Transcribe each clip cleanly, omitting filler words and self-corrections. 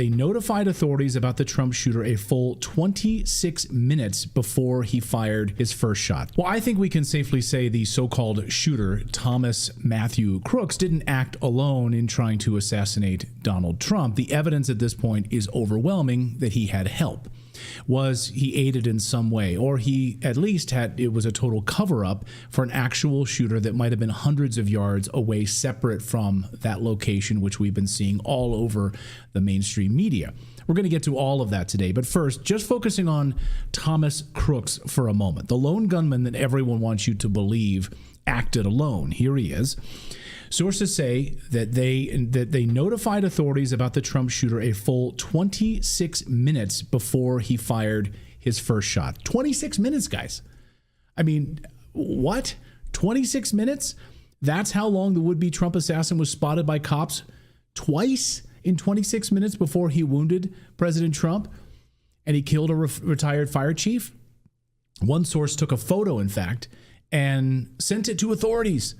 They notified authorities about the Trump shooter a full 26 minutes before he fired his first shot. Well, I think we can safely say the so-called shooter, Thomas Matthew Crooks, didn't act alone in trying to assassinate Donald Trump. The evidence at this point is overwhelming that he had help. Was he aided in some way, or he at least it was a total cover-up for an actual shooter that might have been hundreds of yards away, separate from that location, which we've been seeing all over the mainstream media. We're going to get to all of that today, but first, just focusing on Thomas Crooks for a moment, the lone gunman that everyone wants you to believe acted alone. Here he is. Sources say that they notified authorities about the Trump shooter a full 26 minutes before he fired his first shot. 26 minutes, guys. I mean, what? 26 minutes? That's how long the would-be Trump assassin was spotted by cops twice in 26 minutes before he wounded President Trump and he killed a retired fire chief? One source took a photo, in fact, and sent it to authorities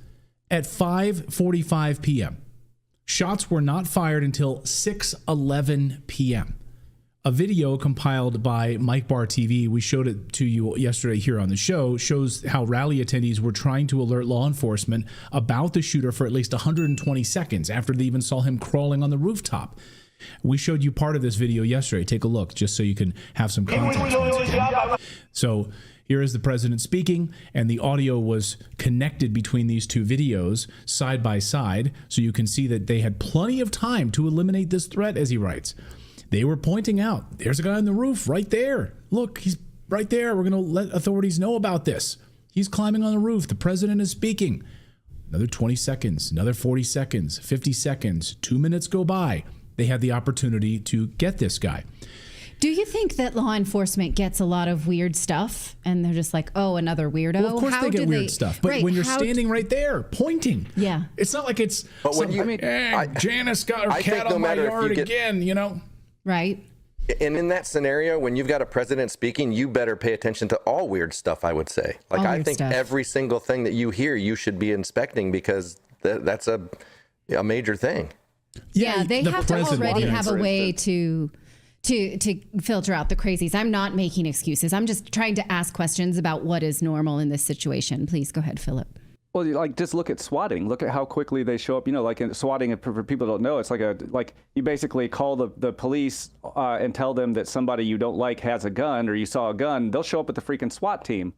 at 5:45 p.m. Shots were not fired until 6:11 p.m. A video compiled by Mike Bar TV, we showed it to you yesterday here on the show, shows how rally attendees were trying to alert law enforcement about the shooter for at least 120 seconds after they even saw him crawling on the rooftop. We showed you part of this video yesterday. Take a look just so you can have some context. So here is the president speaking, and the audio was connected between these two videos side by side, so you can see that they had plenty of time to eliminate this threat, as he writes. They were pointing out, there's a guy on the roof right there. Look, he's right there. We're going to let authorities know about this. He's climbing on the roof. The president is speaking. Another 20 seconds, another 40 seconds, 50 seconds, 2 minutes go by. They had the opportunity to get this guy. Do you think that law enforcement gets a lot of weird stuff and they're just like, oh, another weirdo? Well, of course they get weird stuff. But right, when you're standing right there, pointing. Yeah. It's not like it's, but when Janice got her cat on my yard again, you know? Right. And in that scenario, when you've got a president speaking, you better pay attention to all weird stuff, I would say. Like, I think every single thing that you hear, you should be inspecting because that's a major thing. Yeah, they have to already have a way to filter out the crazies. I'm not making excuses. I'm just trying to ask questions about what is normal in this situation. Please go ahead, Philip. Well, like, just look at swatting. Look at how quickly they show up. You know, like in swatting, for people who don't know, it's like you basically call the police and tell them that somebody you don't like has a gun or you saw a gun. They'll show up with the freaking SWAT team.